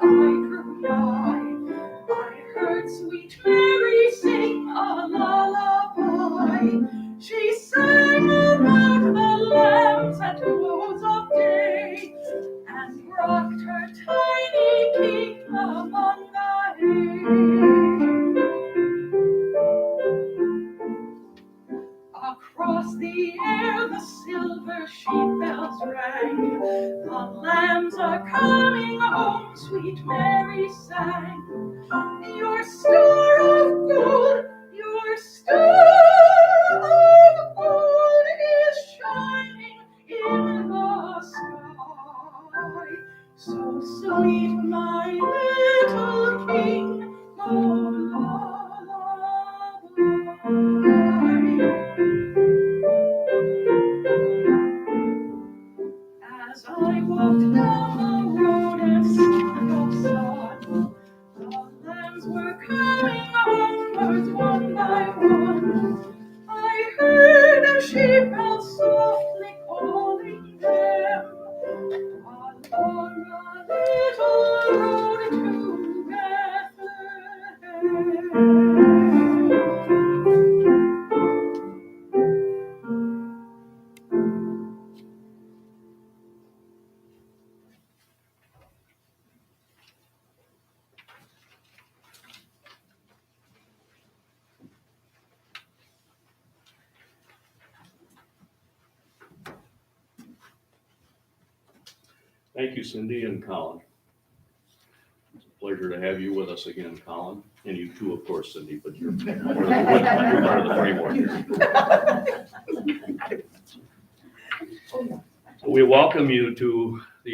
drew nigh, I heard sweet Mary sing a lullaby. She sang about the lambs at close of day, and rocked her tiny king among the hay. Across the air the silver sheep bells rang. The lambs are coming home, sweet Mary sang. Your star of gold, your star of gold is shining in the sky. So sweet, my little king, oh lullaby. As I walked down the road at sun of sun, the lambs were coming homewards one by one. I heard a sheep bell softly calling them along a little road to Bethlehem. Thank you, Cindy and Colin. It's a pleasure to have you with us again, Colin. And you too, of course, Cindy, but you're part of the framework here. So we welcome you to the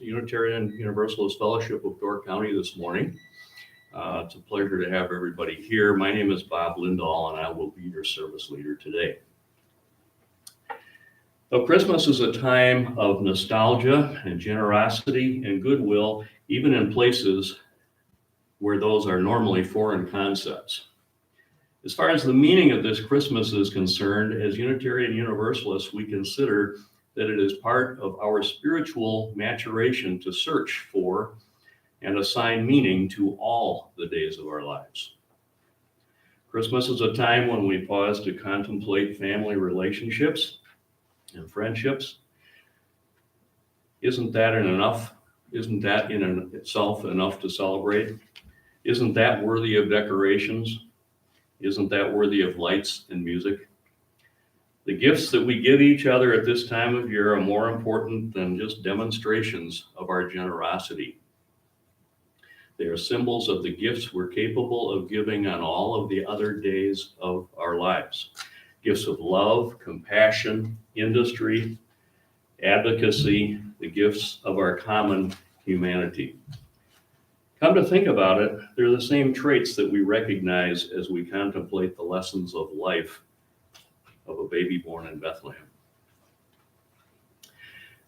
Unitarian Universalist Fellowship of Door County this morning. It's a pleasure to have everybody here. My name is Bob Lindahl, and I will be your service leader today. So Christmas is a time of nostalgia and generosity and goodwill, even in places where those are normally foreign concepts. As far as the meaning of this Christmas is concerned, as Unitarian Universalists, we consider that it is part of our spiritual maturation to search for and assign meaning to all the days of our lives. Christmas is a time when we pause to contemplate family relationships and friendships. Isn't that enough? Isn't that in itself enough to celebrate? Isn't that worthy of decorations? Isn't that worthy of lights and music? The gifts that we give each other at this time of year are more important than just demonstrations of our generosity. They are symbols of the gifts we're capable of giving on all of the other days of our lives. Gifts of love, compassion, industry, advocacy, the gifts of our common humanity. Come to think about it, they're the same traits that we recognize as we contemplate the lessons of life of a baby born in Bethlehem.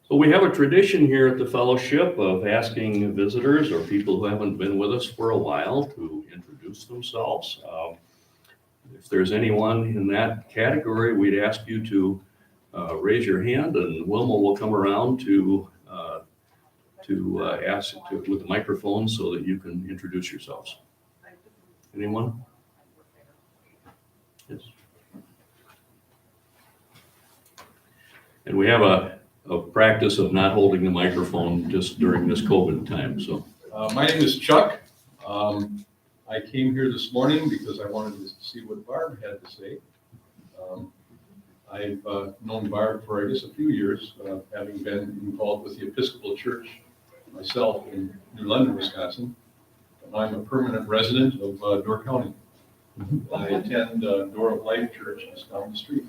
So we have a tradition here at the fellowship of asking visitors or people who haven't been with us for a while to introduce themselves. If there's anyone in that category, we'd ask you to raise your hand, and Wilma will come around to ask with the microphone so that you can introduce yourselves. Anyone? Yes. And we have a practice of not holding the microphone just during this COVID time. So, my name is Chuck. I came here this morning because I wanted to see what Barb had to say. I've known Barb for, I guess, a few years, having been involved with the Episcopal Church myself in New London, Wisconsin. And I'm a permanent resident of Door County. I attend Door of Life Church just down the street.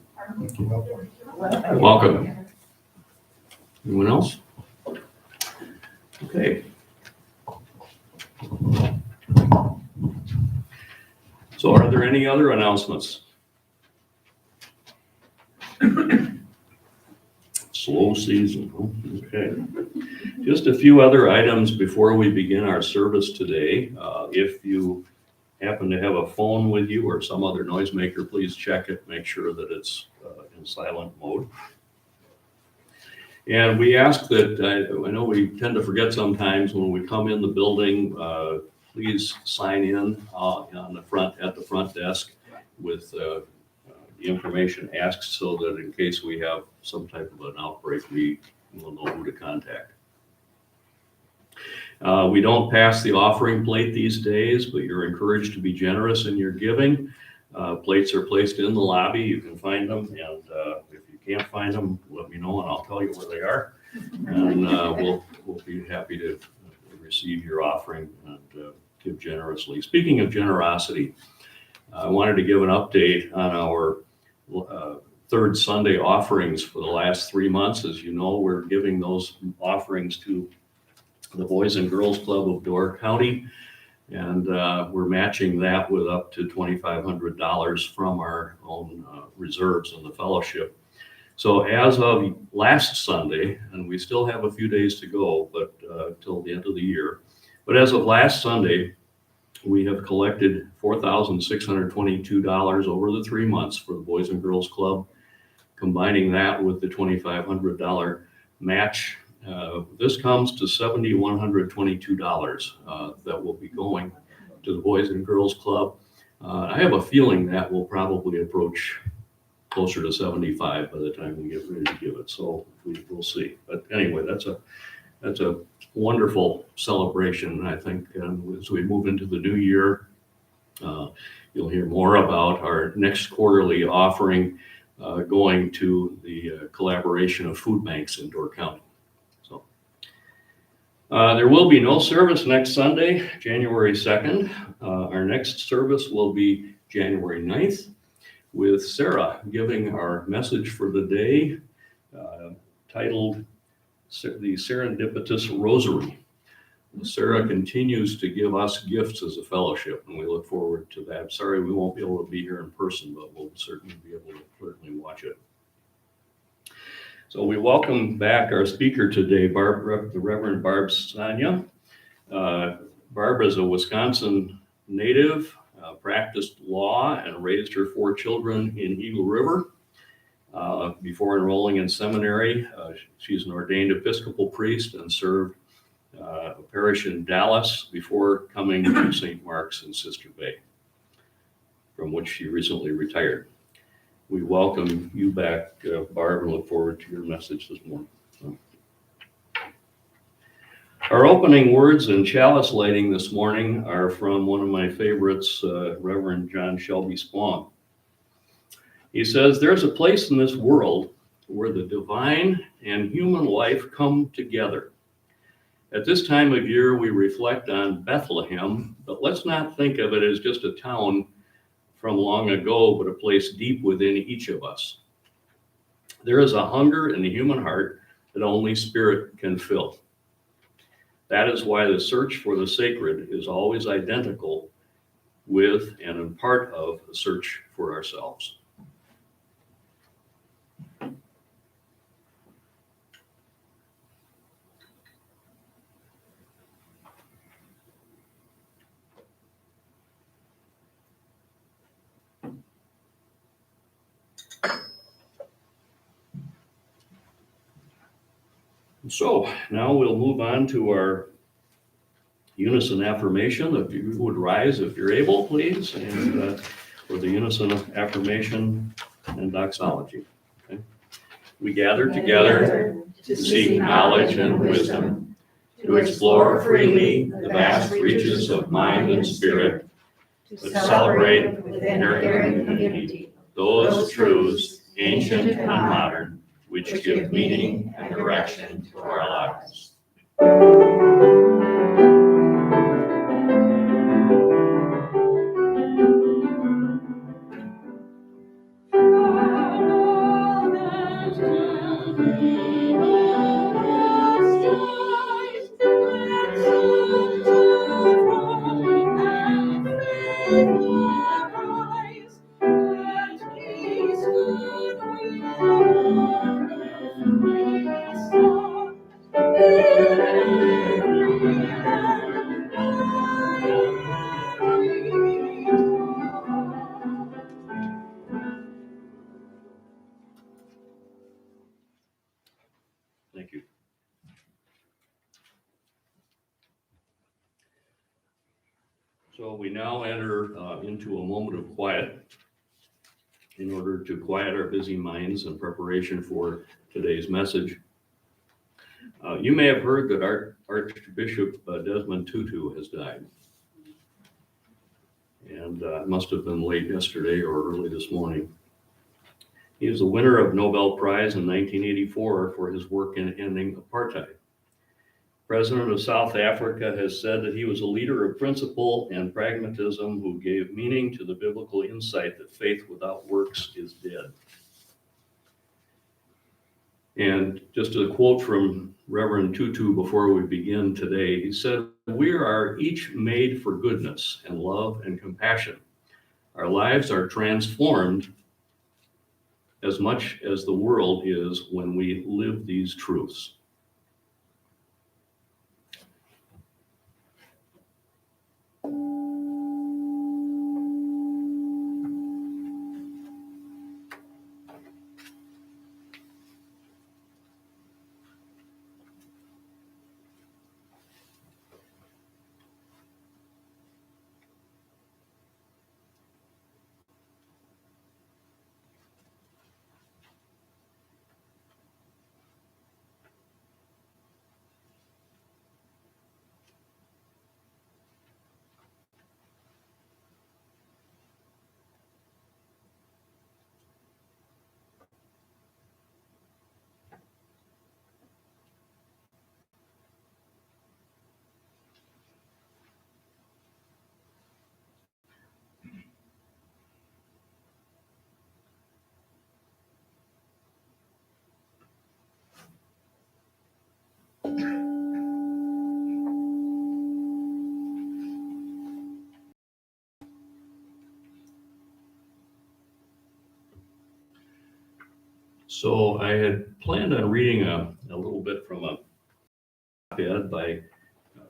welcome. Anyone else? Okay. So are there any other announcements? Slow season, okay. Just a few other items before we begin our service today. If you happen to have a phone with you or some other noisemaker, please check it, make sure that it's in silent mode. And we ask that, I know we tend to forget sometimes when we come in the building, please sign in on the front, at the front desk with the information asked, so that in case we have some type of an outbreak, we will know who to contact. We don't pass the offering plate these days, but you're encouraged to be generous in your giving. Plates are placed in the lobby. You can find them, and if you can't find them, let me know and I'll tell you where they are. And we'll be happy to receive your offering and give generously. Speaking of generosity, I wanted to give an update on our third Sunday offerings for the last 3 months. As you know, we're giving those offerings to the Boys and Girls Club of Door County, and we're matching that with up to $2,500 from our own reserves in the fellowship. So as of last Sunday, and we still have a few days to go, but till the end of the year, but as of last Sunday, we have collected $4,622 over the 3 months for the Boys and Girls Club. Combining that with the $2,500 match, this comes to $7,122 that will be going to the Boys and Girls Club. I have a feeling that will probably approach closer to 75 by the time we get ready to give it. So we'll see. But anyway, that's a wonderful celebration. I think as we move into the new year, you'll hear more about our next quarterly offering going to the collaboration of food banks in Door County. So there will be no service next Sunday, January 2nd. Our next service will be January 9th, with Sarah giving our message for the day, titled The Serendipitous Rosary. Sarah continues to give us gifts as a fellowship, and we look forward to that. Sorry we won't be able to be here in person, but we'll certainly be able to watch it. So we welcome back our speaker today, the Reverend Barb Sajna. Barb is a Wisconsin native, practiced law, and raised her 4 children in Eagle River. Before enrolling in seminary, she's an ordained Episcopal priest and served a parish in Dallas before coming to St. Mark's in Sister Bay, from which she recently retired. We welcome you back, Barb, and look forward to your message this morning. Our opening words and chalice lighting this morning are from one of my favorites, Reverend John Shelby Spong. He says, "There's a place in this world where the divine and human life come together. At this time of year, we reflect on Bethlehem, but let's not think of it as just a town from long ago, but a place deep within each of us. There is a hunger in the human heart that only Spirit can fill. That is why the search for the sacred is always identical with and a part of the search for ourselves." So now we'll move on to our Unison Affirmation. If you would rise, if you're able, please, and for the Unison Affirmation and Doxology. Okay. We gather together to seek knowledge and wisdom, to explore freely the vast reaches of mind and spirit, to celebrate with inherent unity those truths, ancient and modern, which give meaning and direction to our lives. So we now enter into a moment of quiet in order to quiet our busy minds in preparation for today's message. You may have heard that Archbishop Desmond Tutu has died. And it must have been late yesterday or early this morning. He is the winner of Nobel Prize in 1984 for his work in ending apartheid. President of South Africa has said that he was a leader of principle and pragmatism who gave meaning to the biblical insight that faith without works is dead. And just a quote from Reverend Tutu before we begin today, he said, "We are each made for goodness and love and compassion. Our lives are transformed as much as the world is when we live these truths." So I had planned on reading a little bit from a op-ed by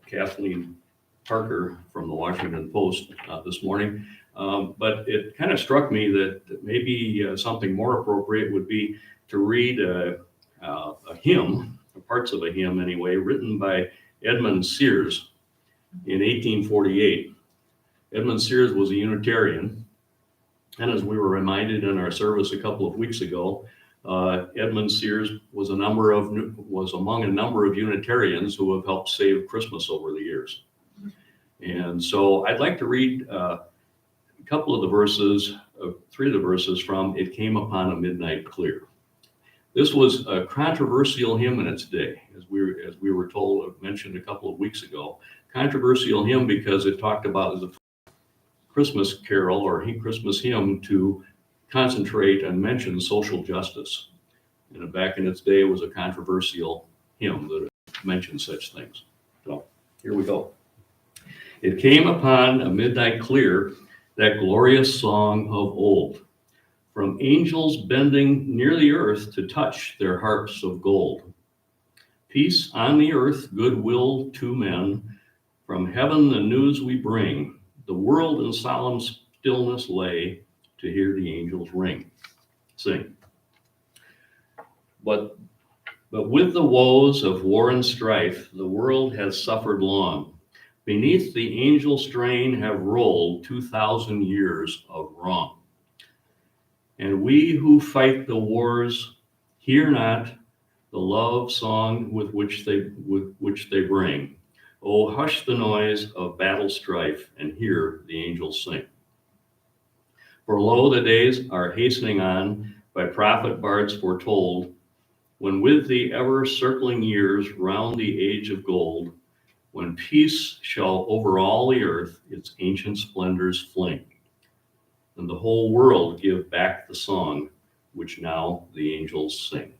Kathleen Parker from the Washington Post this morning. But it kind of struck me that maybe something more appropriate would be to read a hymn, parts of a hymn anyway, written by Edmund Sears in 1848. Edmund Sears was a Unitarian, and as we were reminded in our service a couple of weeks ago, Edmund Sears was among a number of Unitarians who have helped save Christmas over the years. And so I'd like to read a couple of the verses, three of the verses from "It Came Upon a Midnight Clear." This was a controversial hymn in its day, as we were told, mentioned a couple of weeks ago. Controversial hymn because it talked about the Christmas carol or Christmas hymn to concentrate and mention social justice. And back in its day, it was a controversial hymn that mentioned such things. So here we go. It came upon a midnight clear, that glorious song of old, from angels bending near the earth to touch their harps of gold. Peace on the earth, goodwill to men, from heaven the news we bring. The world in solemn stillness lay, to hear the angels sing. But with the woes of war and strife, the world has suffered long. Beneath the angel strain have rolled 2,000 years of wrong. And we who fight the wars hear not the love song with which they bring. Oh, hush the noise of battle strife and hear the angels sing. For lo, the days are hastening on, by prophet bards foretold, when with the ever-circling years round the age of gold, when peace shall over all the earth its ancient splendors fling, and the whole world give back the song which now the angels sing.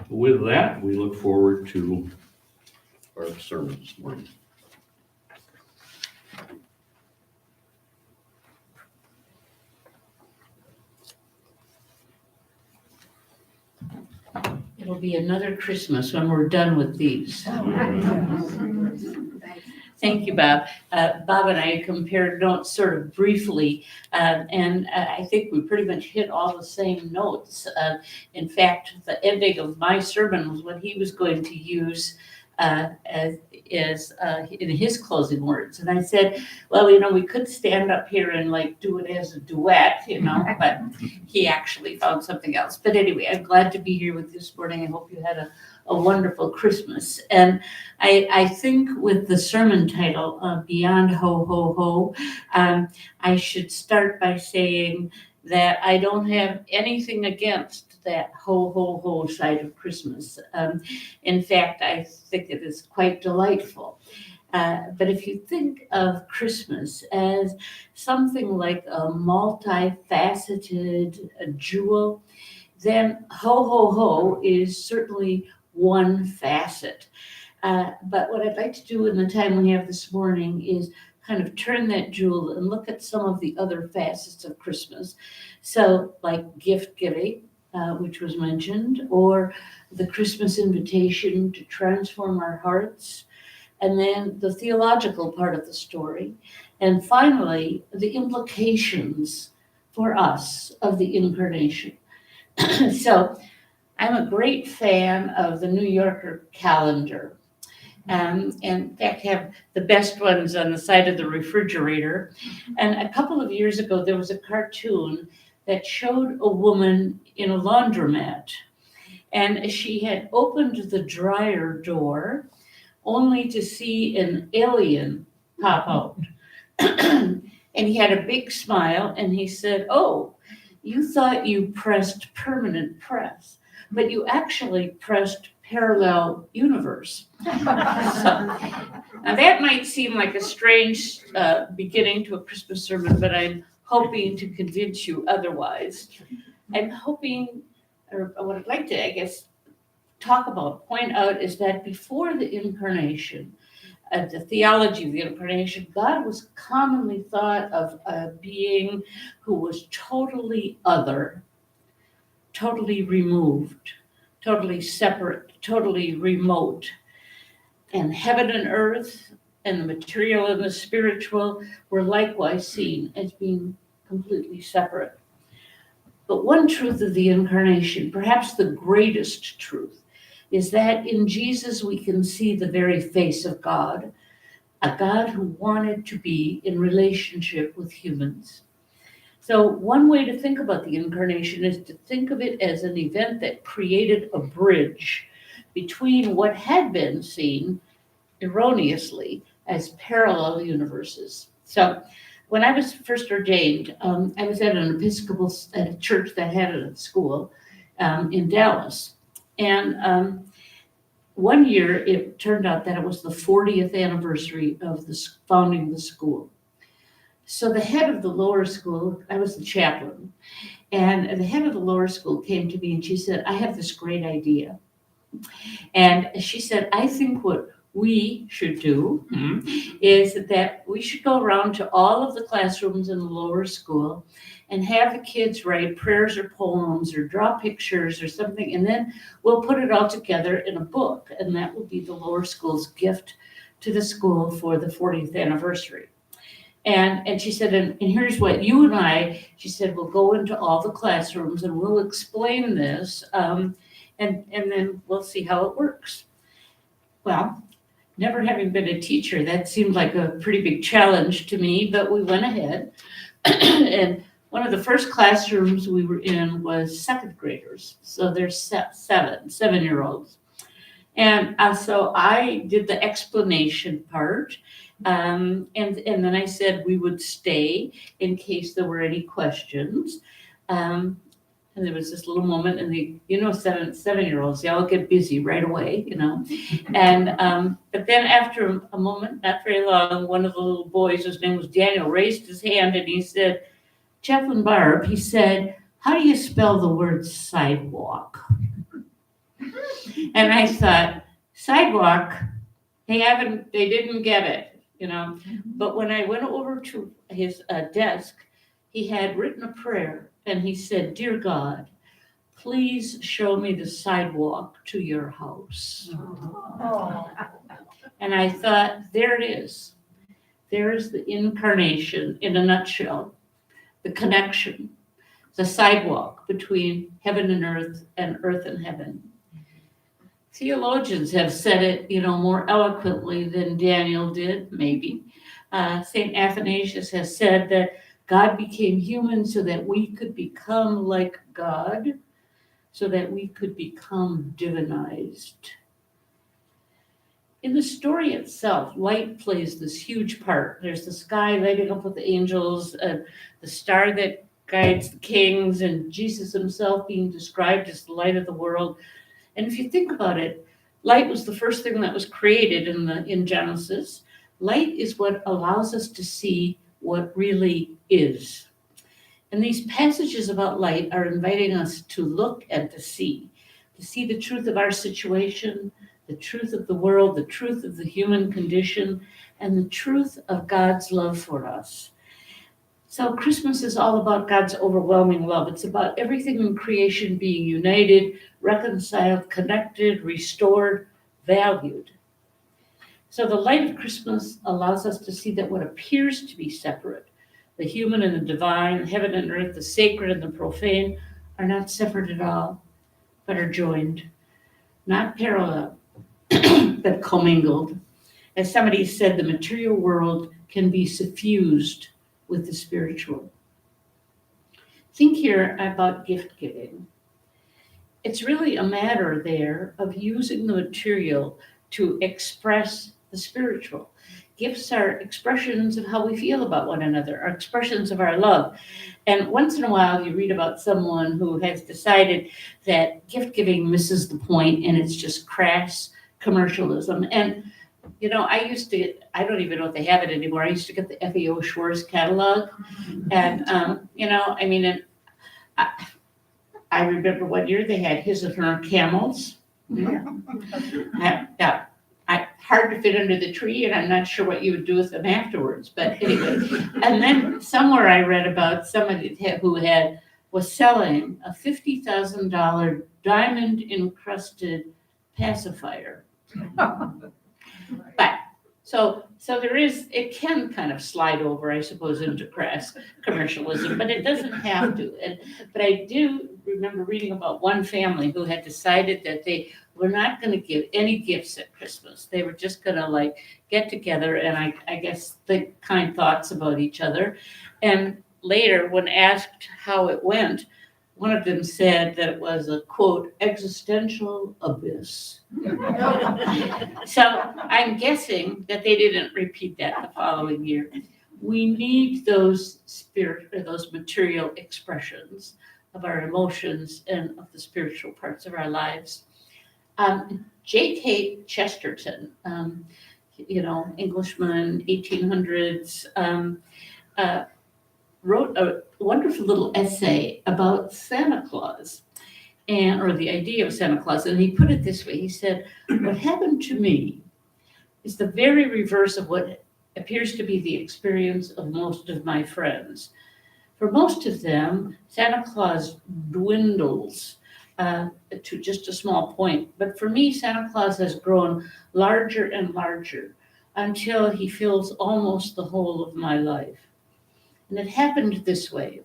With that, we look forward to our sermon this morning. It'll be another Christmas when we're done with these. Thank you, Bob. Bob and I compared notes sort of briefly, and I think we pretty much hit all the same notes. In fact, the ending of my sermon was what he was going to use as in his closing words. And I said, well, we could stand up here and like do it as a duet, but he actually found something else. But anyway, I'm glad to be here with you this morning. I hope you had a wonderful Christmas. And I think with the sermon title, Beyond Ho, Ho, Ho, I should start by saying that I don't have anything against that ho, ho, ho side of Christmas. In fact, I think it is quite delightful. But if you think of Christmas as something like a multifaceted jewel, then ho, ho, ho is certainly one facet. But what I'd like to do in the time we have this morning is kind of turn that jewel and look at some of the other facets of Christmas. So like gift giving, which was mentioned, or the Christmas invitation to transform our hearts, and then the theological part of the story, and finally, the implications for us of the incarnation. So I'm a great fan of the New Yorker calendar. And in fact, have the best ones on the side of the refrigerator. And a couple of years ago, there was a cartoon that showed a woman in a laundromat. And she had opened the dryer door only to see an alien pop out. And he had a big smile and he said, "Oh, you thought you pressed permanent press, but you actually pressed parallel universe." So, now that might seem like a strange beginning to a Christmas sermon, but I'm hoping to convince you otherwise. I'm hoping, or what I'd like to, I guess, point out is that before the incarnation, the theology of the incarnation, God was commonly thought of a being who was totally other, totally removed, totally separate, totally remote. And heaven and earth and the material and the spiritual were likewise seen as being completely separate. But one truth of the incarnation, perhaps the greatest truth, is that in Jesus we can see the very face of God, a God who wanted to be in relationship with humans. So one way to think about the incarnation is to think of it as an event that created a bridge between what had been seen erroneously as parallel universes. So when I was first ordained, I was at an Episcopal church that had a school in Dallas. And one year it turned out that it was the 40th anniversary of the founding of the school. So the head of the lower school, I was the chaplain, and the head of the lower school came to me and she said, "I have this great idea." And she said, "I think what we should do is that we should go around to all of the classrooms in the lower school and have the kids write prayers or poems or draw pictures or something, and then we'll put it all together in a book, and that will be the lower school's gift to the school for the 40th anniversary." And she said, and here's what you and I, she said, "we'll go into all the classrooms and we'll explain this, and then we'll see how it works." Well, never having been a teacher, that seemed like a pretty big challenge to me, but we went ahead. And one of the first classrooms we were in was second graders. So there's 7-year-olds. And so I did the explanation part. And then I said we would stay in case there were any questions. And there was this little moment, and 7-year-olds, they all get busy right away, And but then after a moment, not very long, one of the little boys, his name was Daniel, raised his hand and he said, "Chaplain Barb," he said, "how do you spell the word sidewalk?" And I thought, sidewalk, they didn't get it, But when I went over to his desk, he had written a prayer and he said, "Dear God, please show me the sidewalk to your house." Oh. And I thought, there it is. There's the incarnation in a nutshell, the connection, the sidewalk between heaven and earth and heaven. Theologians have said it, more eloquently than Daniel did, maybe. St. Athanasius has said that God became human so that we could become like God, so that we could become divinized. In the story itself, light plays this huge part. There's the sky lighting up with the angels, the star that guides the kings, and Jesus himself being described as the light of the world. And if you think about it, light was the first thing that was created in Genesis. Light is what allows us to see what really is. And these passages about light are inviting us to look and to see the truth of our situation, the truth of the world, the truth of the human condition, and the truth of God's love for us. So Christmas is all about God's overwhelming love. It's about everything in creation being united, reconciled, connected, restored, valued. So the light of Christmas allows us to see that what appears to be separate, the human and the divine, heaven and earth, the sacred and the profane, are not separate at all, but are joined, not parallel, but commingled. As somebody said, the material world can be suffused with the spiritual. Think here about gift giving. It's really a matter there of using the material to express the spiritual. Gifts are expressions of how we feel about one another, are expressions of our love. And once in a while, you read about someone who has decided that gift giving misses the point and it's just crass commercialism. And I don't even know if they have it anymore. I used to get the FAO Schwartz catalog. And, I remember one year they had his and her camels. Hard to fit under the tree, and I'm not sure what you would do with them afterwards. But anyway, and then somewhere I read about somebody who was selling a $50,000 diamond-encrusted pacifier. But so it can kind of slide over, I suppose, into crass commercialism, but it doesn't have to. But I do remember reading about one family who had decided that they were not going to give any gifts at Christmas. They were just going to get together and I guess think kind thoughts about each other. And later, when asked how it went, one of them said that it was a, quote, existential abyss. So I'm guessing that they didn't repeat that the following year. We need those those material expressions of our emotions and of the spiritual parts of our lives. J.K. Chesterton, Englishman, 1800s, wrote a wonderful little essay about Santa Claus or the idea of Santa Claus. And he put it this way. He said, what happened to me is the very reverse of what appears to be the experience of most of my friends. For most of them, Santa Claus dwindles to just a small point. But for me, Santa Claus has grown larger and larger until he fills almost the whole of my life. And it happened this way.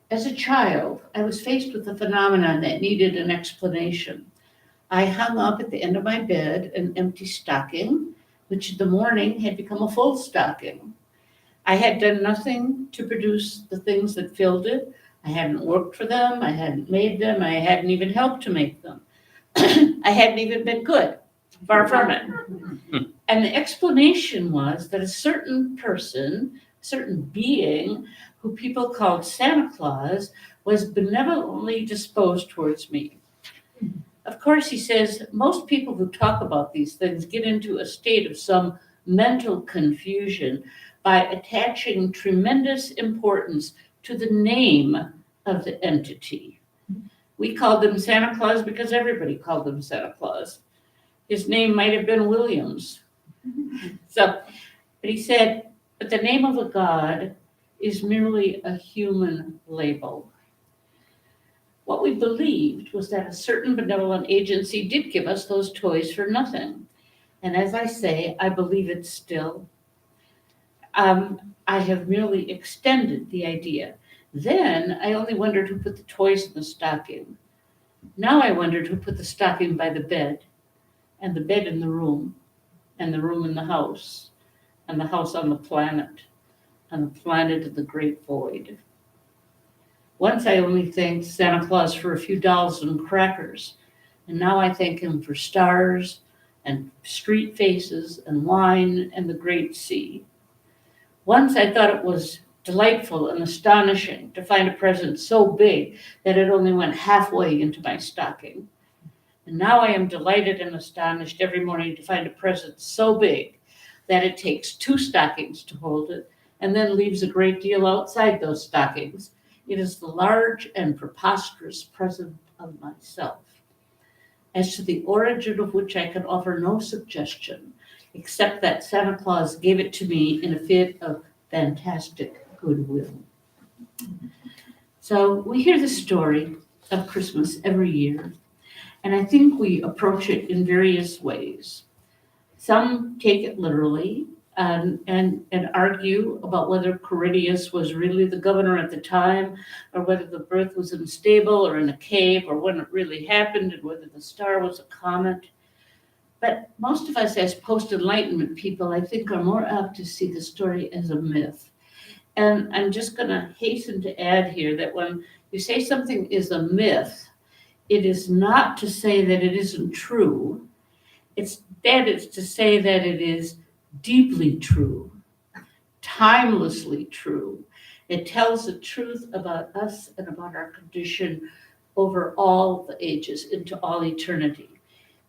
As a child, I was faced with a phenomenon that needed an explanation. I hung up at the end of my bed an empty stocking, which in the morning had become a full stocking. I had done nothing to produce the things that filled it. I hadn't worked for them. I hadn't made them. I hadn't even helped to make them. I hadn't even been good, far from it. And the explanation was that a certain person, certain being who people called Santa Claus was benevolently disposed towards me. Of course, he says, most people who talk about these things get into a state of some mental confusion by attaching tremendous importance to the name of the entity. We called him Santa Claus because everybody called him Santa Claus. His name might have been Williams. But he said, but the name of a god is merely a human label. What we believed was that a certain benevolent agency did give us those toys for nothing. And as I say, I believe it still. I have merely extended the idea. Then I only wondered who put the toys in the stocking. Now I wondered who put the stocking by the bed. and the bed in the room, and the room in the house, and the house on the planet, and the planet in the great void. Once I only thanked Santa Claus for a few dolls and crackers, and now I thank him for stars and street faces and wine and the great sea. Once I thought it was delightful and astonishing to find a present so big that it only went halfway into my stocking. And now I am delighted and astonished every morning to find a present so big that it takes 2 stockings to hold it and then leaves a great deal outside those stockings. It is the large and preposterous present of myself, as to the origin of which I can offer no suggestion, except that Santa Claus gave it to me in a fit of fantastic goodwill. So we hear the story of Christmas every year, and I think we approach it in various ways. Some take it literally and argue about whether Quirinius was really the governor at the time, or whether the birth was in a stable or in a cave, or when it really happened, and whether the star was a comet. But most of us as post-Enlightenment people, I think, are more apt to see the story as a myth. And I'm just going to hasten to add here that when you say something is a myth, it is not to say that it isn't true. It's to say that it is deeply true, timelessly true. It tells the truth about us and about our condition over all the ages, into all eternity.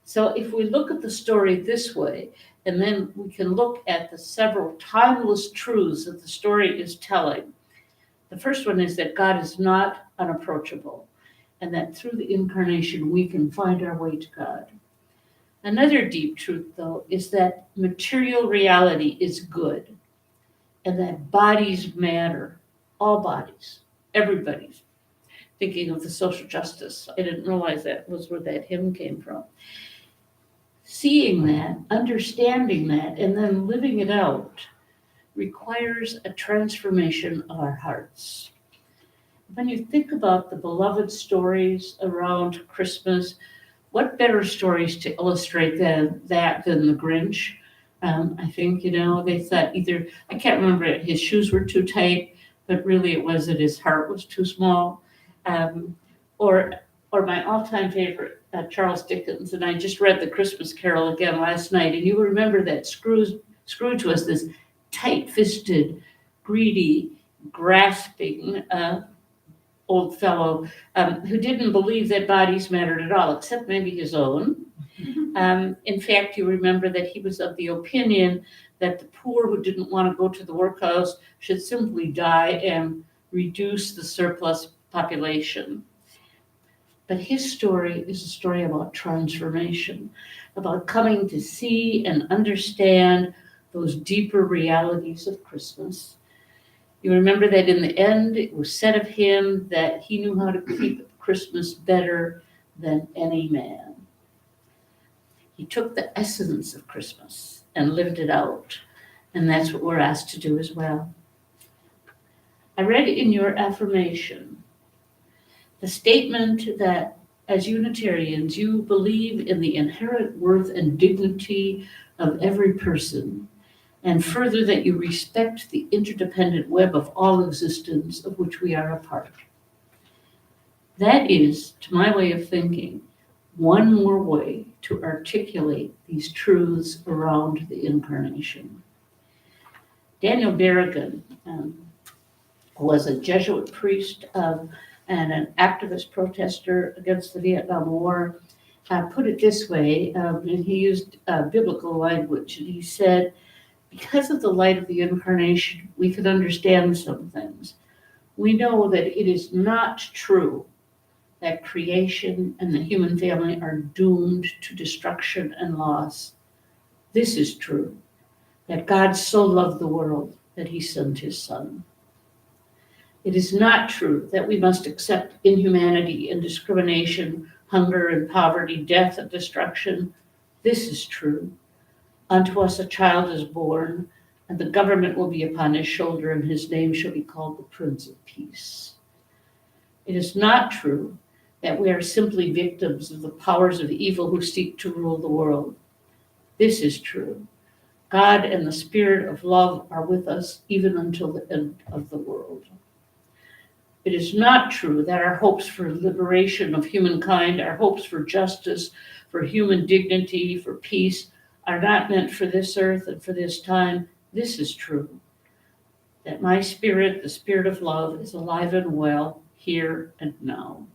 So if we look at the story this way, and then we can look at the several timeless truths that the story is telling. The first one is that God is not unapproachable, and that through the incarnation we can find our way to God. Another deep truth, though, is that material reality is good, and that bodies matter, all bodies, everybody's. Thinking of the social justice, I didn't realize that was where that hymn came from. Seeing that, understanding that, and then living it out requires a transformation of our hearts. When you think about the beloved stories around Christmas, what better stories to illustrate than the Grinch? I think, they thought either, I can't remember it, his shoes were too tight, but really it was that his heart was too small. Or my all-time favorite, Charles Dickens, and I just read The Christmas Carol again last night, and you remember that Scrooge was this tight-fisted, greedy, grasping old fellow who didn't believe that bodies mattered at all, except maybe his own. In fact, you remember that he was of the opinion that the poor who didn't want to go to the workhouse should simply die and reduce the surplus population. But his story is a story about transformation, about coming to see and understand those deeper realities of Christmas. You remember that in the end, it was said of him that he knew how to keep Christmas better than any man. He took the essence of Christmas and lived it out, and that's what we're asked to do as well. I read in your affirmation the statement that as Unitarians, you believe in the inherent worth and dignity of every person, and further that you respect the interdependent web of all existence of which we are a part. That is, to my way of thinking, one more way to articulate these truths around the incarnation. Daniel Berrigan was a Jesuit priest and an activist protester against the Vietnam War. Put it this way, and he used biblical language, and he said, because of the light of the incarnation, we can understand some things. We know that it is not true that creation and the human family are doomed to destruction and loss. This is true, that God so loved the world that he sent his son. It is not true that we must accept inhumanity and discrimination, hunger and poverty, death and destruction. This is true. Unto us a child is born, and the government will be upon his shoulder, and his name shall be called the Prince of Peace. It is not true that we are simply victims of the powers of evil who seek to rule the world. This is true. God and the Spirit of love are with us even until the end of the world. It is not true that our hopes for liberation of humankind, our hopes for justice, for human dignity, for peace, are not meant for this earth and for this time. This is true. That my spirit, the Spirit of love, is alive and well here and now.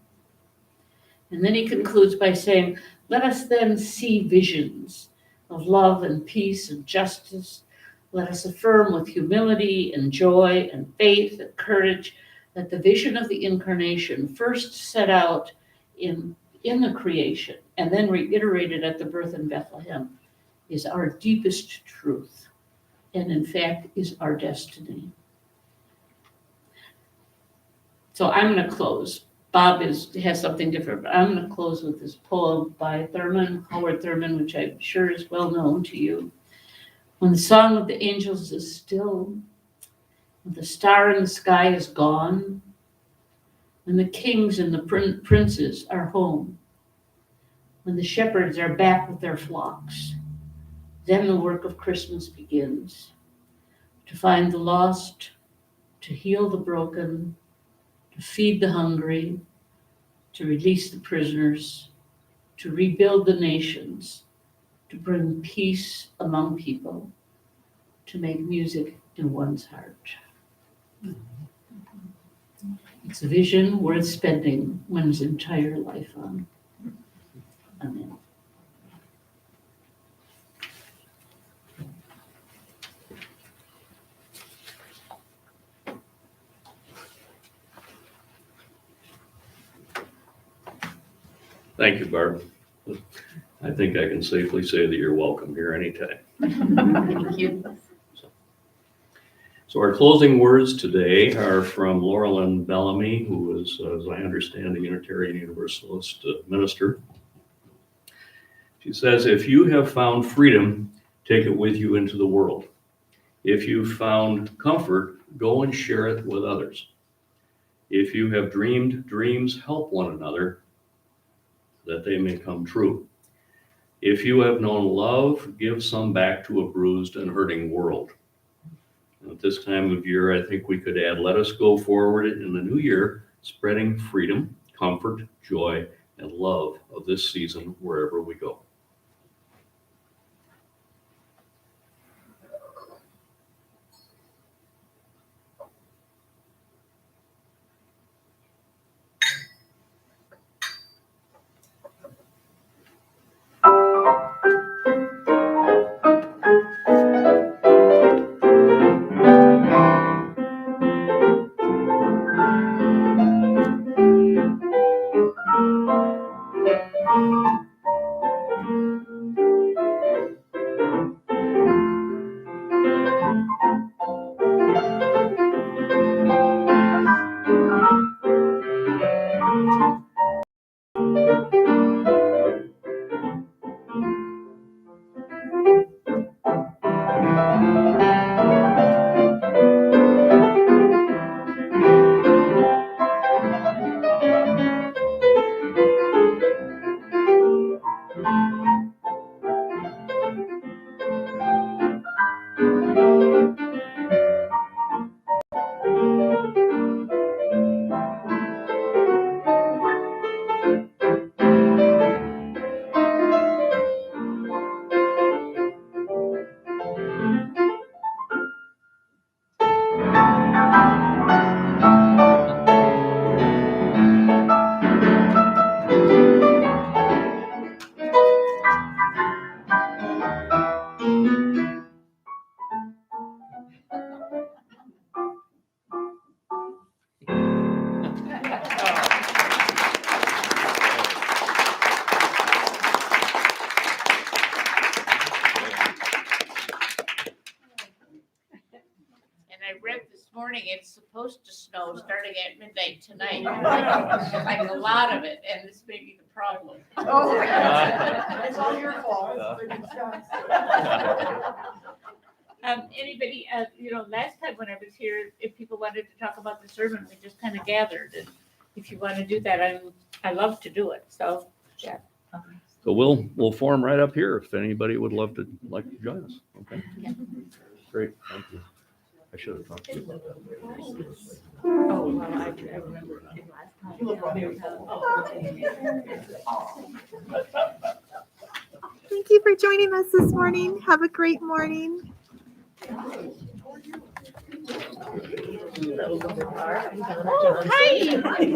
And then he concludes by saying, let us then see visions of love and peace and justice. Let us affirm with humility and joy and faith and courage that the vision of the incarnation, first set out in the creation and then reiterated at the birth in Bethlehem, is our deepest truth and in fact is our destiny. So I'm going to close. Bob has something different, but I'm going to close with this poem by Howard Thurman, which I'm sure is well known to you. When the song of the angels is still, when the star in the sky is gone, when the kings and the princes are home, when the shepherds are back with their flocks, then the work of Christmas begins. To find the lost, to heal the broken, to feed the hungry, to release the prisoners, to rebuild the nations, to bring peace among people, to make music in one's heart. It's a vision worth spending one's entire life on. Amen. Thank you, Barb. I think I can safely say that you're welcome here anytime. Thank you. So our closing words today are from Laurelyn Bellamy, who is, as I understand, a Unitarian Universalist minister. She says, if you have found freedom, take it with you into the world. If you've found comfort, go and share it with others. If you have dreamed dreams, help one another, that they may come true. If you have known love, give some back to a bruised and hurting world. And at this time of year, I think we could add, let us go forward in the new year, spreading freedom, comfort, joy, and love of this season wherever we go. It's supposed to snow starting at midnight tonight. Like a lot of it, and this may be the problem. Oh, it's all your fault. Anybody, last time when I was here, if people wanted to talk about the sermon, we just kind of gathered. And if you want to do that, I love to do it. So, yeah. So we'll form right up here if anybody would like to join us. Okay. Great. Thank you. I should have talked to you about that. Oh, well, I remember last time. Thank you for joining us this morning. Have a great morning. Oh, hi.